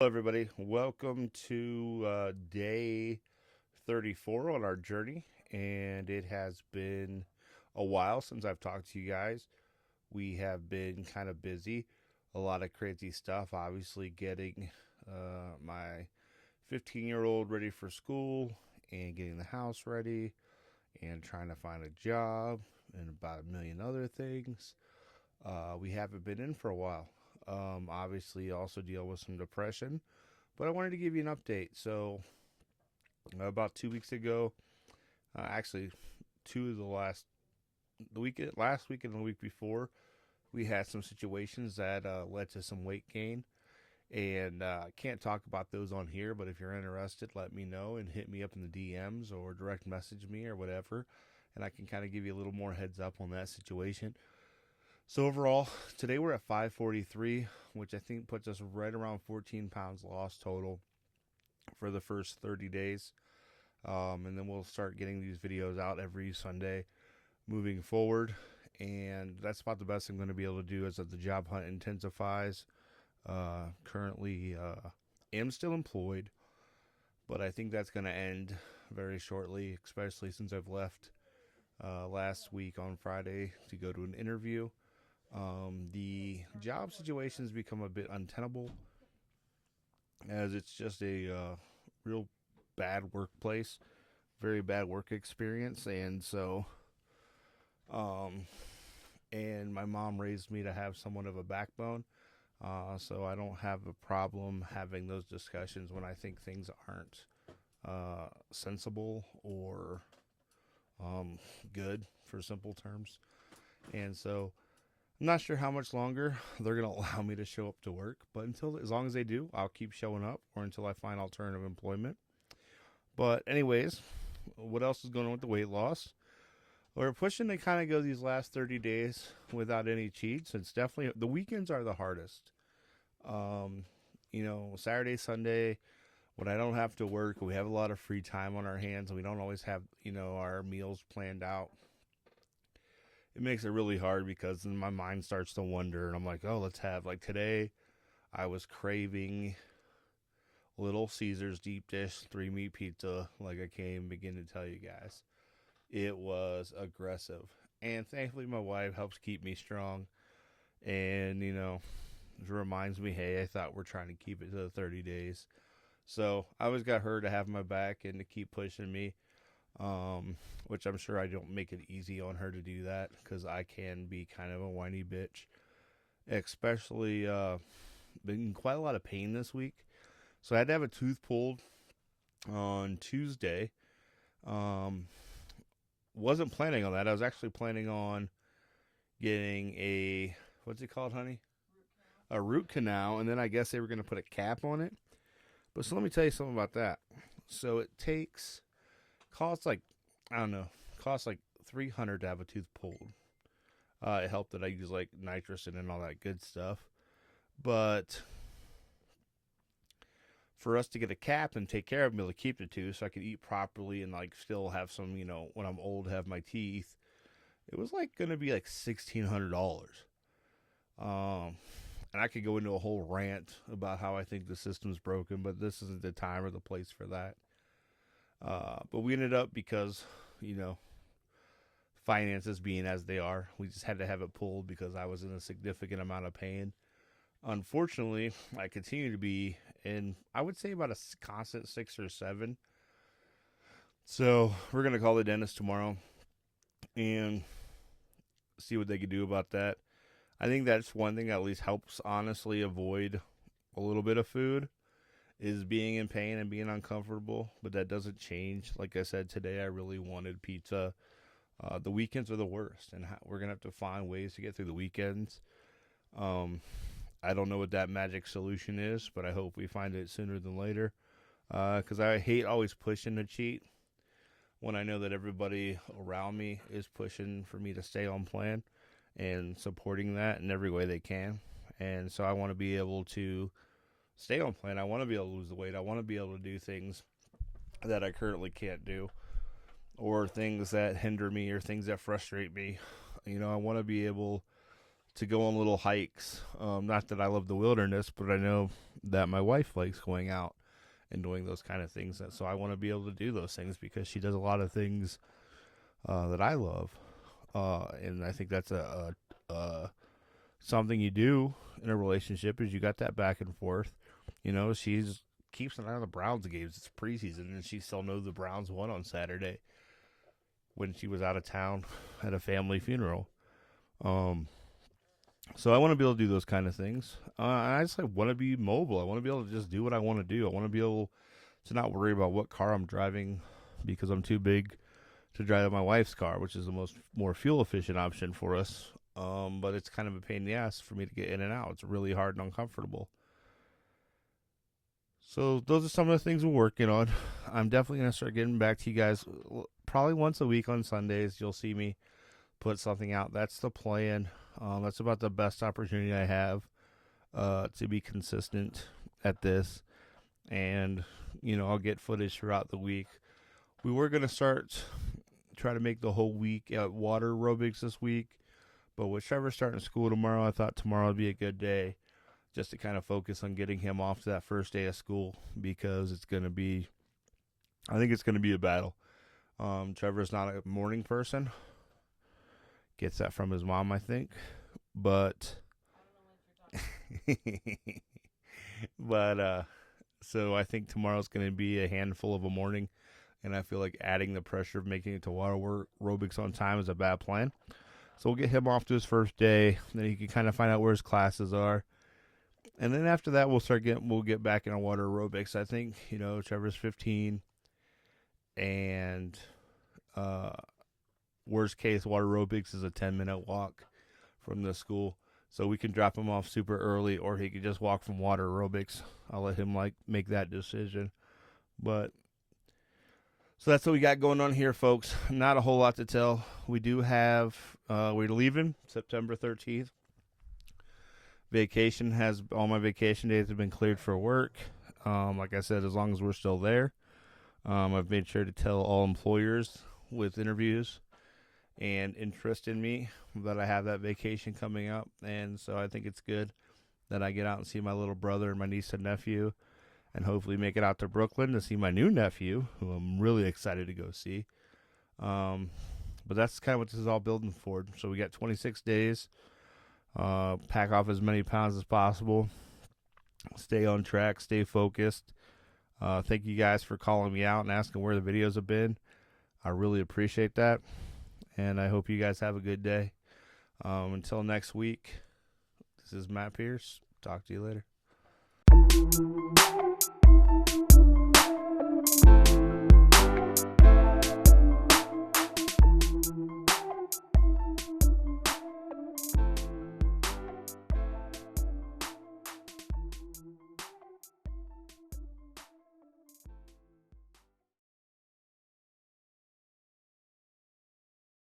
everybody. Welcome to day 34 on our journey. And it has been a while since I've talked to you guys. We have been kind of busy, a lot of crazy stuff. Obviously, getting my 15-year-old ready for school and getting the house ready and trying to find a job and about a million other things. We haven't been in for a while. Obviously, also deal with some depression, but I wanted to give you an update. So, about 2 weeks ago, actually, two of the last week and the week before, we had some situations that led to some weight gain. And I can't talk about those on here, but if you're interested, let me know and hit me up in the DMs or direct message me or whatever, and I can kind of give you a little more heads up on that situation. So overall, today we're at 543, which I think puts us right around 14 pounds lost total for the first 30 days. And then we'll start getting these videos out every Sunday moving forward. And that's about the best I'm going to be able to do as the job hunt intensifies. Currently, am still employed, but I think that's going to end very shortly, especially since I've left last week on Friday to go to an interview. The job situation has become a bit untenable as it's just a real bad workplace, very bad work experience, and so and my mom raised me to have somewhat of a backbone, so I don't have a problem having those discussions when I think things aren't sensible or good, for simple terms. And so I'm not sure how much longer they're going to allow me to show up to work, but as long as they do, I'll keep showing up or until I find alternative employment. But anyways, what else is going on with the weight loss? We're pushing to kind of go these last 30 days without any cheats. It's definitely, the weekends are the hardest. Saturday, Sunday, when I don't have to work, we have a lot of free time on our hands and we don't always have, our meals planned out. It makes it really hard because then my mind starts to wander and I'm like, oh, let's have, like today, I was craving Little Caesars deep dish 3-meat pizza, like I can't even begin to tell you guys. It was aggressive. And thankfully, my wife helps keep me strong. And, it reminds me, hey, I thought we're trying to keep it to the 30 days. So I always got her to have my back and to keep pushing me. Which I'm sure I don't make it easy on her to do that because I can be kind of a whiny bitch. Especially, been in quite a lot of pain this week. So I had to have a tooth pulled on Tuesday. Wasn't planning on that. I was actually planning on getting what's it called, honey? A root canal, and then I guess they were going to put a cap on it. But so let me tell you something about that. So it costs like $300 to have a tooth pulled. It helped that I use like nitrogen and all that good stuff. But for us to get a cap and take care of me, to keep the tooth so I could eat properly and like still have some, when I'm old, have my teeth, it was like going to be like $1,600. And I could go into a whole rant about how I think the system's broken, but this isn't the time or the place for that. But we ended up because, finances being as they are, we just had to have it pulled because I was in a significant amount of pain. Unfortunately, I continue to be in, I would say, about a constant 6 or 7. So we're going to call the dentist tomorrow and see what they can do about that. I think that's one thing that at least helps honestly avoid a little bit of food is being in pain and being uncomfortable, but that doesn't change. Like I said, today I really wanted pizza. The weekends are the worst, and we're going to have to find ways to get through the weekends. I don't know what that magic solution is, but I hope we find it sooner than later. Because I hate always pushing to cheat when I know that everybody around me is pushing for me to stay on plan and supporting that in every way they can. And so I want to be able to stay on plan. I want to be able to lose the weight. I want to be able to do things that I currently can't do or things that hinder me or things that frustrate me. I want to be able to go on little hikes. Not that I love the wilderness, but I know that my wife likes going out and doing those kind of things. So I want to be able to do those things because she does a lot of things that I love, and I think that's a something you do in a relationship is you got that back and forth. She's keeps an eye on the Browns games. It's preseason, and she still knows the Browns won on Saturday when she was out of town at a family funeral. So I want to be able to do those kind of things. I just want to be mobile. I want to be able to just do what I want to do. I want to be able to not worry about what car I'm driving because I'm too big to drive my wife's car, which is the more fuel efficient option for us. But it's kind of a pain in the ass for me to get in and out. It's really hard and uncomfortable. So those are some of the things we're working on. I'm definitely going to start getting back to you guys probably once a week on Sundays. You'll see me put something out. That's the plan. That's about the best opportunity I have to be consistent at this. And, I'll get footage throughout the week. We were going to try to make the whole week at water aerobics this week. But with Trevor starting school tomorrow, I thought tomorrow would be a good day just to kind of focus on getting him off to that first day of school because I think it's going to be a battle. Trevor's not a morning person. Gets that from his mom, I think. But so I think tomorrow's going to be a handful of a morning, and I feel like adding the pressure of making it to water aerobics on time is a bad plan. So we'll get him off to his first day, then he can kind of find out where his classes are. And then after that, we'll get back into water aerobics. I think, Trevor's 15, and worst case, water aerobics is a 10-minute walk from the school. So we can drop him off super early, or he could just walk from water aerobics. I'll let him make that decision. But so that's what we got going on here, folks. Not a whole lot to tell. We do have we're leaving September 13th. All my vacation days have been cleared for work. Like I said, as long as we're still there. I've made sure to tell all employers with interviews and interest in me that I have that vacation coming up. And so I think it's good that I get out and see my little brother and my niece and nephew, and hopefully make it out to Brooklyn to see my new nephew, who I'm really excited to go see. But that's kind of what this is all building for. So we got 26 days. Pack off as many pounds as possible. Stay on track. Stay focused. Thank you guys for calling me out and asking where the videos have been. I really appreciate that. And I hope you guys have a good day. Until next week, this is Matt Pierce. Talk to you later.